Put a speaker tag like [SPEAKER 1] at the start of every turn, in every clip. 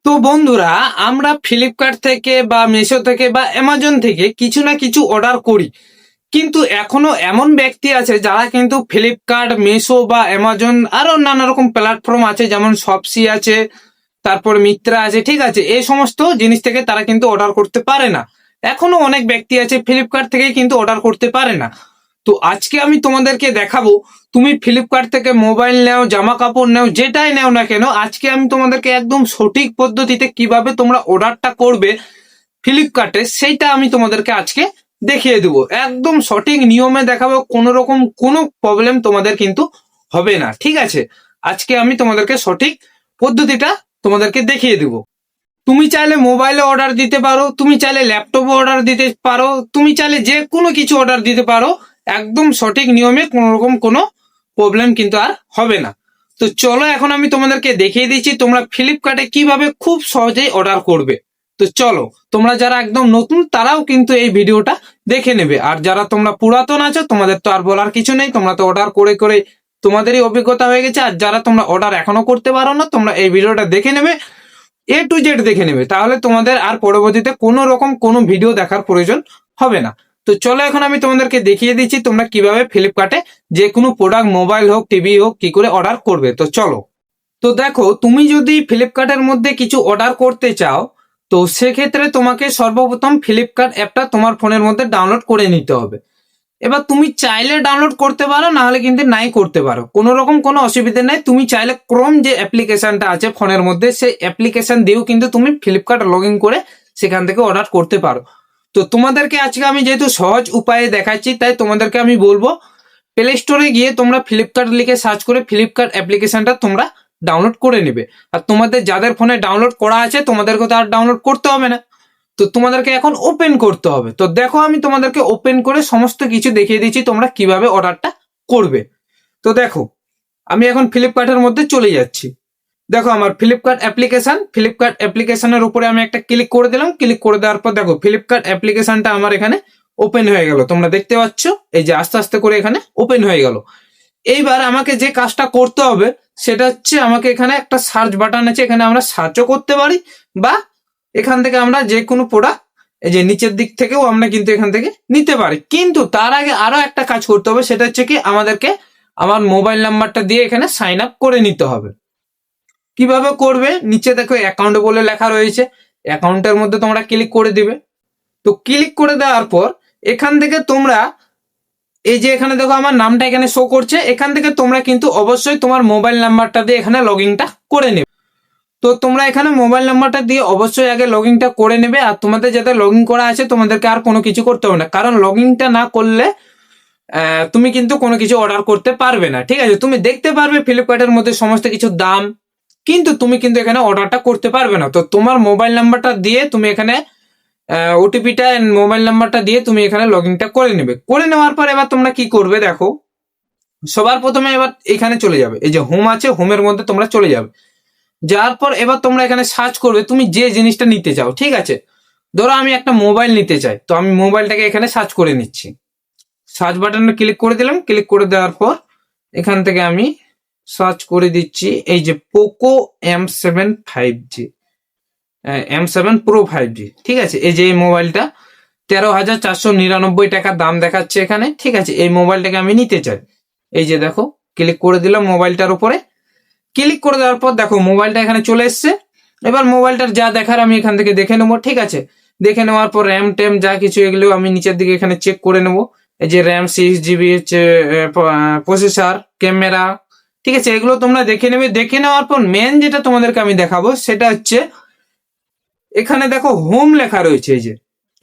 [SPEAKER 1] তো বন্ধুরা, আমরা ফ্লিপকার্ট থেকে বা মিশো থেকে বা অ্যামাজন থেকে কিছু না কিছু অর্ডার করি, কিন্তু এখনো এমন ব্যক্তি আছে যারা কিন্তু ফ্লিপকার্ট, মিশো বা অ্যামাজন আরো নানা রকম প্ল্যাটফর্ম আছে, যেমন শপসি আছে, তারপর মিত্রা আছে, ঠিক আছে, এই সমস্ত জিনিস থেকে তারা কিন্তু অর্ডার করতে পারে না। এখনো অনেক ব্যক্তি আছে ফ্লিপকার্ট থেকে কিন্তু অর্ডার করতে পারে না। তো আজকে আমি তোমাদেরকে দেখাবো, তুমি ফ্লিপকার্ট থেকে মোবাইল নাও, জামা কাপড় নাও, যেটাই নাও না কেন, আজকে আমি তোমাদেরকে একদম সঠিক পদ্ধতিতে কিভাবে তোমরা অর্ডারটা করবে ফ্লিপকার্টে, সেইটা আমি তোমাদেরকে আজকে দেখিয়ে দেবো। একদম সঠিক নিয়মে দেখাবো, কোনো রকম কোনো প্রবলেম তোমাদের কিন্তু হবে না, ঠিক আছে। আজকে আমি তোমাদেরকে সঠিক পদ্ধতিটা তোমাদেরকে দেখিয়ে দেবো। তুমি চাইলে মোবাইলে অর্ডার দিতে পারো, তুমি চাইলে ল্যাপটপে অর্ডার দিতে পারো, তুমি চাইলে যে কোনো কিছু অর্ডার দিতে পারো। একদম সঠিক নিয়মে কোনো রকম কোনো প্রবলেম কিন্তু আর হবে না। তো চলো, এখন আমি তোমাদেরকে দেখিয়ে দিচ্ছি তোমরা ফ্লিপকার্টে কিভাবে খুব সহজেই অর্ডার করবে। তো চলো, তোমরা যারা একদম নতুন তারাও কিন্তু এই ভিডিওটা দেখে নেবে, আর যারা তোমরা পুরাতন আছো তোমাদের তো আর বলার কিছু নেই, তোমরা তো অর্ডার করে করে তোমাদেরই অভিজ্ঞতা হয়ে গেছে। আর যারা তোমরা অর্ডার এখনো করতে পারো না, তোমরা এই ভিডিওটা দেখে নেবে, A to Z দেখে নেবে, তাহলে তোমাদের আর পরবর্তীতে কোনো রকম কোনো ভিডিও দেখার প্রয়োজন হবে না। তো চলো, এখন আমি তোমাদেরকে দেখিয়ে দিচ্ছি তোমরা কিভাবে ফ্লিপকার্টে যে কোনো প্রোডাক্ট, মোবাইল হোক, টিভি হোক, কি করে অর্ডার করবে। তো চলো, তো দেখো, তুমি যদি ফ্লিপকার্টের মধ্যে কিছু অর্ডার করতে চাও, তো সেক্ষেত্রে তোমাকে সর্বপ্রথম ফ্লিপকার্ট অ্যাপটা তোমার ফোনের মধ্যে ডাউনলোড করে নিতে হবে। এবার তুমি চাইলে ডাউনলোড করতে পারো, না হলে কিন্তু নাই করতে পারো, কোনো রকম কোনো অসুবিধা নেই। তুমি চাইলে ক্রোম যে অ্যাপ্লিকেশনটা আছে ফোনের মধ্যে, সেই অ্যাপ্লিকেশন দিয়েও কিন্তু তুমি ফ্লিপকার্ট লগ ইন করে সেখান থেকে অর্ডার করতে পারো। তো তোমাদেরকে আজকে আমি যেহেতু সহজ উপায়ে দেখাচ্ছি, তাই তোমাদেরকে আমি বলবো প্লে স্টোরে গিয়ে তোমরা ফ্লিপকার্ট লিখে সার্চ করে ফ্লিপকার্ট অ্যাপ্লিকেশনটা তোমরা ডাউনলোড করে নেবে। আর তোমাদের যাদের ফোনে ডাউনলোড করা আছে তোমাদেরকে তো আর ডাউনলোড করতে হবে না, তো তোমাদেরকে এখন ওপেন করতে হবে। তো দেখো, আমি তোমাদেরকে ওপেন করে সমস্ত কিছু দেখিয়ে দিচ্ছি তোমরা কিভাবে অর্ডারটা করবে। তো দেখো, আমি এখন ফ্লিপকার্টের মধ্যে চলে যাচ্ছি। দেখো, আমার ফ্লিপকার্ট অ্যাপ্লিকেশনের উপরে আমি একটা ক্লিক করে দিলাম। ক্লিক করে দেওয়ার পর দেখো ফ্লিপকার্ট অ্যাপ্লিকেশনটা আমার এখানে ওপেন হয়ে গেল, তোমরা দেখতে পাচ্ছ, এই যে আস্তে আস্তে করে এখানে ওপেন হয়ে গেল। এইবার আমাকে যে কাজটা করতে হবে সেটা হচ্ছে, আমাকে এখানে একটা সার্চ বাটন আছে, এখানে আমরা সার্চও করতে পারি, বা এখান থেকে আমরা যে কোনো প্রোডাক্ট, এই যে নিচের দিক থেকেও আমরা কিন্তু এখান থেকে নিতে পারি। কিন্তু তার আগে আরো একটা কাজ করতে হবে, সেটা হচ্ছে কি, আমাদেরকে আমার মোবাইল নাম্বারটা দিয়ে এখানে সাইন আপ করে নিতে হবে। কিভাবে করবে, নিচে দেখো অ্যাকাউন্ট বলে লেখা রয়েছে, অ্যাকাউন্টের মধ্যে তোমরা ক্লিক করে দিবে। তো ক্লিক করে দেওয়ার পর এখান থেকে তোমরা, এই যে এখানে দেখো আমার নামটা এখানে শো করছে, এখান থেকে তোমরা কিন্তু অবশ্যই তোমার মোবাইল নাম্বারটা দিয়ে এখানে লগ ইনটা করে নেবে। তো তোমরা এখানে মোবাইল নাম্বারটা দিয়ে অবশ্যই আগে লগ ইনটা করে নেবে। আর তোমাদের যাদের লগ ইন করা আছে তোমাদেরকে আর কোনো কিছু করতে হবে না, কারণ লগ ইনটা না করলে তুমি কিন্তু কোনো কিছু অর্ডার করতে পারবে না, ঠিক আছে। তুমি দেখতে পারবে ফ্লিপকার্টের মধ্যে সমস্ত কিছু দাম, কিন্তু তুমি কিন্তু এখানে অর্ডারটা করতে পারবে না। তো তোমার মোবাইল নাম্বারটা দিয়ে তুমি এখানে ওটিপিটা, মোবাইল নাম্বারটা দিয়ে তুমি এখানে লগ ইনটা করে নেবে। করে নেওয়ার পর এবার তোমরা কি করবে, দেখো সবার প্রথমে এবার এখানে চলে যাবে, এই যে হোম আছে, হোমের মধ্যে তোমরা চলে যাবে। যাওয়ার পর এবার তোমরা এখানে সার্চ করবে তুমি যে জিনিসটা নিতে চাও, ঠিক আছে। ধরো আমি একটা মোবাইল নিতে চাই, তো আমি মোবাইলটাকে এখানে সার্চ করে নিচ্ছি। সার্চ বাটনে ক্লিক করে দিলাম। ক্লিক করে দেওয়ার পর এখান থেকে আমি সার্চ করে দিচ্ছি, এই যে Poco M7 5G, M7 Pro 5G, ঠিক আছে। এই যে এই মোবাইলটা 13,499 টাকা দাম দেখাচ্ছে এখানে, ঠিক আছে। এই মোবাইলটাকে আমি নিতে চাই। এই যে দেখো, ক্লিক করে দিলাম মোবাইলটার উপরে। ক্লিক করে দেওয়ার পর দেখো মোবাইলটা এখানে চলে এসছে। এবার মোবাইলটার যা দেখার আমি এখান থেকে দেখে নেবো, ঠিক আছে। দেখে নেওয়ার পর র্যাম ট্যাম যা কিছু এগুলো আমি নিচের দিকে এখানে চেক করে নেবো। এই যে র্যাম 6 GB হচ্ছে, প্রসেসর, ক্যামেরা, ঠিক আছে, এগুলো তোমরা দেখে নেবে। দেখে নেওয়ার পর মেন যেটা তোমাদেরকে আমি দেখাবো সেটা হচ্ছে, এখানে দেখো হোম লেখা রয়েছে, এই যে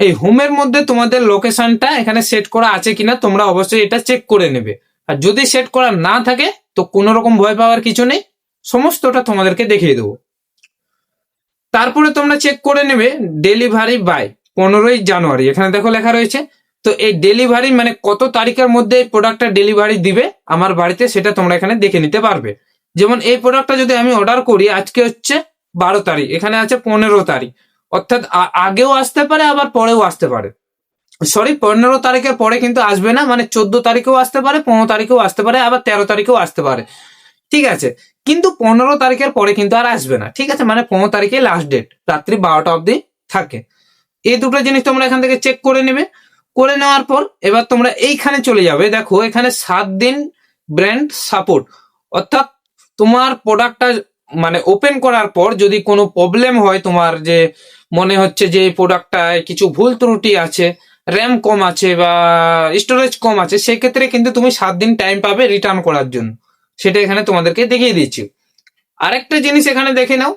[SPEAKER 1] এই হোমের মধ্যে তোমাদের লোকেশনটা এখানে সেট করা আছে কিনা তোমরা অবশ্যই এটা চেক করে নেবে। আর যদি সেট করা না থাকে তো কোনো রকম ভয় পাওয়ার কিছু নেই, সমস্তটা তোমাদেরকে দেখিয়ে দেবো। তারপরে তোমরা চেক করে নেবে ডেলিভারি বাই 15ই জানুয়ারি, এখানে দেখো লেখা রয়েছে। তো এই ডেলিভারি মানে কত তারিখের মধ্যে এই প্রোডাক্টটা ডেলিভারি দিবে আমার বাড়িতে, সেটা তোমরা এখানে দেখে নিতে পারবে। যেমন এই প্রোডাক্টটা যদি আমি অর্ডার করি, আজকে হচ্ছে 12 তারিখ, এখানে আছে 15 তারিখ, অর্থাৎ আগেও আসতে পারে আবার পরেও আসতে পারে। সরি, 15 তারিখের পরে কিন্তু আসবে না, মানে 14 তারিখেও আসতে পারে, 15 তারিখেও আসতে পারে, আবার 13 তারিখেও আসতে পারে, ঠিক আছে। কিন্তু 15 তারিখের পরে কিন্তু আর আসবে না, ঠিক আছে? মানে 15 তারিখে লাস্ট ডেট, রাত্রি 12টা অবধি থাকে। এই দুটো জিনিস তোমরা এখান থেকে চেক করে নেবে। করে নেওয়ার পর এবার তোমরা এইখানে চলে যাবে। দেখো এখানে 7 দিন ব্র্যান্ড সাপোর্ট, অর্থাৎ তোমার প্রোডাক্টটা মানে ওপেন করার পর যদি কোনো প্রবলেম হয়, তোমার যে মনে হচ্ছে যে এই প্রোডাক্টটায় কিছু ভুল ত্রুটি আছে, র্যাম কম আছে বা স্টোরেজ কম আছে, সেক্ষেত্রে কিন্তু তুমি 7 দিন টাইম পাবে রিটার্ন করার জন্য। সেটা এখানে তোমাদেরকে দেখিয়ে দিচ্ছি। আরেকটা জিনিস এখানে দেখে নাও,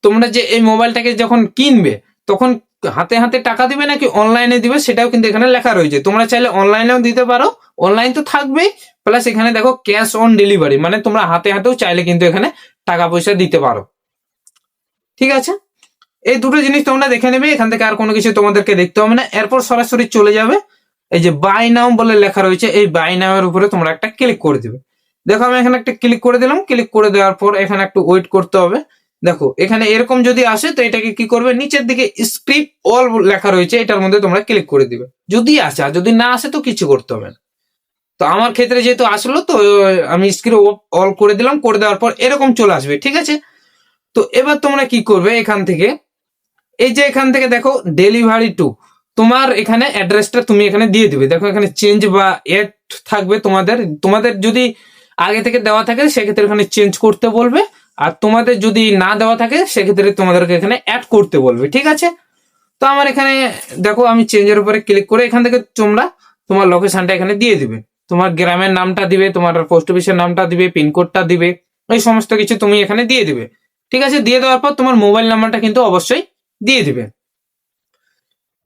[SPEAKER 1] তোমরা যে এই মোবাইলটাকে যখন কিনবে তখন হাতে হাতে টাকা দিবে নাকি অনলাইনে দিবে, সেটাও কিন্তু এখানে লেখা রয়েছে। তোমরা চাইলে অনলাইনেও দিতে পারো, অনলাইন তো থাকবেই, প্লাস এখানে দেখো ক্যাশ অন ডেলিভারি, মানে তোমরা হাতে হাতেও চাইলে কিন্তু এখানে টাকা পয়সা দিতে পারো, ঠিক আছে? এই দুটো জিনিস তোমরা দেখে নেবে, এখান থেকে আর কোনো কিছু তোমাদেরকে দেখতে হবে না। এরপর সরাসরি চলে যাবে এই যে বাই নাও বলে লেখা রয়েছে, এই বাই নাও এর উপরে তোমরা একটা ক্লিক করে দিবে। দেখো আমি এখানে একটা ক্লিক করে দিলাম। ক্লিক করে দেওয়ার পর এখানে একটু ওয়েট করতে হবে। দেখো এখানে এরকম যদি আসে তো এটাকে কি করবে, নিচের দিকে স্ক্রিপ্ট অল লেখা রয়েছে, এটার মধ্যে তোমরা ক্লিক করে দিবে যদি আসে, আর যদি না আসে তো কিছু করতে হবে না। তো আমার ক্ষেত্রে যেহেতু আসলো তো আমি স্ক্রিপ্ট অল করে দিলাম। করে দেওয়ার পর এরকম চলে আসবে, ঠিক আছে? তো এবার তোমরা কি করবে, এখান থেকে এই যে এখান থেকে দেখো ডেলিভারি টু, তোমার এখানে অ্যাড্রেসটা তুমি এখানে দিয়ে দিবে। দেখো এখানে চেঞ্জ বা এড থাকবে তোমাদের, তোমাদের যদি আগে থেকে দেওয়া থাকে সেক্ষেত্রে এখানে চেঞ্জ করতে বলবে, আর তোমাদের যদি না দেওয়া থাকে সেক্ষেত্রে তোমাদেরকে এখানে অ্যাড করতে বলবে, ঠিক আছে? তো আমার এখানে দেখো আমি চেঞ্জের উপরে ক্লিক করে এখান থেকে তোমরা তোমার লোকেশনটা এখানে দিয়ে দিবে, তোমার গ্রামের নামটা দিবে, তোমার পোস্ট অফিসের নামটা দিবে, পিনকোডটা দিবে, এই সমস্ত কিছু তুমি এখানে দিয়ে দিবে, ঠিক আছে? দিয়ে দেওয়ার পর তোমার মোবাইল নাম্বারটা কিন্তু অবশ্যই দিয়ে দিবে।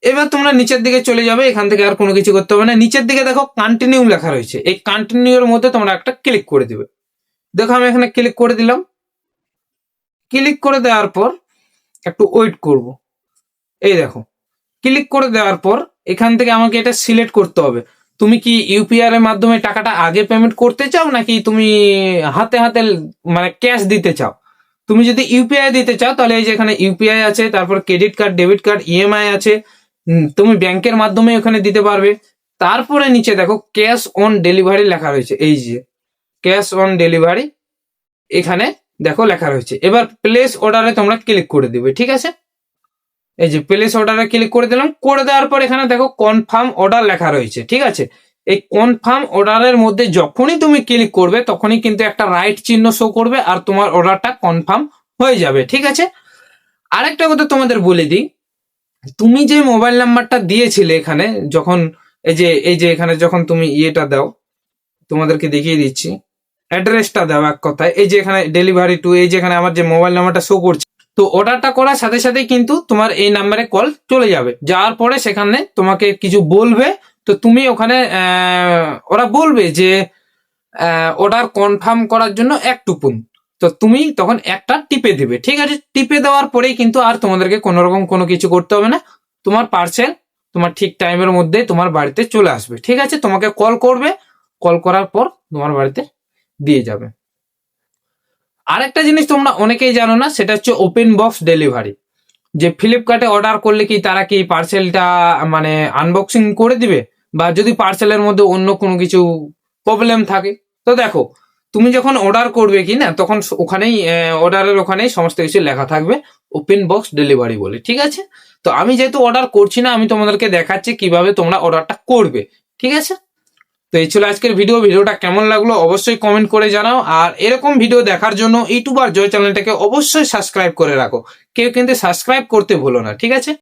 [SPEAKER 1] এবার তোমরা নিচের দিকে চলে যাবে, এখান থেকে আর কোনো কিছু করতে হবে না। নিচের দিকে দেখো কন্টিনিউ লেখা রয়েছে, এই কন্টিনিউ এর মধ্যে তোমরা একটা ক্লিক করে দিবে। দেখো আমি এখানে ক্লিক করে দিলাম। ক্লিক করে দেওয়ার পর একটু ওয়েট করব। এই দেখো ক্লিক করে দেওয়ার পর এখান থেকে আমাকে এটা সিলেক্ট করতে হবে, তুমি কি ইউপিআই এর মাধ্যমে টাকাটা আগে পেমেন্ট করতে চাও নাকি তুমি হাতে হাতে মানে ক্যাশ দিতে চাও। তুমি যদি ইউপিআই দিতে চাও তাহলে এই যে এখানে ইউপিআই আছে, তারপর credit card, debit card, EMI আছে, তুমি ব্যাংকের মাধ্যমে ওখানে দিতে পারবে। তারপরে নিচে দেখো ক্যাশ অন ডেলিভারি লেখা রয়েছে, এই যে ক্যাশ অন ডেলিভারি এখানে দেখো লেখা রয়েছে। এবার প্লেস অর্ডারে তোমরা ক্লিক করে দিবে, ঠিক আছে? এই যে প্লেস অর্ডারে ক্লিক করে দিলাম। করে দেওয়ার পর এখানে দেখো কনফার্ম অর্ডার লেখা রয়েছে, ঠিক আছে? এই কনফার্ম অর্ডারের মধ্যে যখনই তুমি ক্লিক করবে তখনই কিন্তু একটা রাইট চিহ্ন শো করবে আর তোমার অর্ডারটা কনফার্ম হয়ে যাবে, ঠিক আছে? আরেকটা কথা তোমাদের বলে দিই, তুমি যে মোবাইল নাম্বারটা দিয়েছিলে এখানে যখন এই যে এখানে যখন তুমি ইয়েটা দাও, তোমাদেরকে দেখিয়ে দিচ্ছি, অ্যাড্রেসটা দাও এক কথায়, এই যে এখানে ডেলিভারি টু, এই যে এখানে আমার যে মোবাইল নাম্বারটা শো করছে, তো অর্ডারটা করার সাথে সাথে কিন্তু তোমার এই নাম্বারে কল চলে যাবে। যাওয়ার পরে সেখানে তোমাকে কিছু বলবে, তো তুমি ওখানে ওরা বলবে যে অর্ডার কনফার্ম করার জন্য একটুকুন, তো তুমি তখন একটা টিপে দিবে, ঠিক আছে? টিপে দেওয়ার পরেই কিন্তু আর তোমাদেরকে কোনো রকম কোনো কিছু করতে হবে না, তোমার পার্সেল তোমার ঠিক টাইমের মধ্যে তোমার বাড়িতে চলে আসবে, ঠিক আছে? তোমাকে কল করবে, কল করার পর তোমার বাড়িতে দিয়ে যাবে। আরেকটা জিনিস তোমরা অনেকেই জানো না, সেটা হচ্ছে ওপেন বক্স ডেলিভারি। যে ফ্লিপকার্টে অর্ডার করলে কি তারা কি পার্সেলটা মানে আনবক্সিং করে দিবে, বা যদি পার্সেলের মধ্যে অন্য কোনো কিছু প্রবলেম থাকে, তো দেখো তুমি যখন অর্ডার করবে কি না তখন ওখানেই অর্ডারের ওখানেই সমস্ত কিছু লেখা থাকবে ওপেন বক্স ডেলিভারি বলে, ঠিক আছে? তো আমি যেহেতু অর্ডার করছি না, আমি তোমাদেরকে দেখাচ্ছি কিভাবে তোমরা অর্ডারটা করবে, ঠিক আছে? তো এই ছিল আজকের ভিডিওটা কেমন লাগলো অবশ্যই কমেন্ট করে জানাও। আর এরকম ভিডিও দেখার জন্য ইউটিউব আর জয় চ্যানেলটাকে অবশ্যই সাবস্ক্রাইব করে রাখো, কেউ কিন্তু সাবস্ক্রাইব করতে ভুলো না, ঠিক আছে?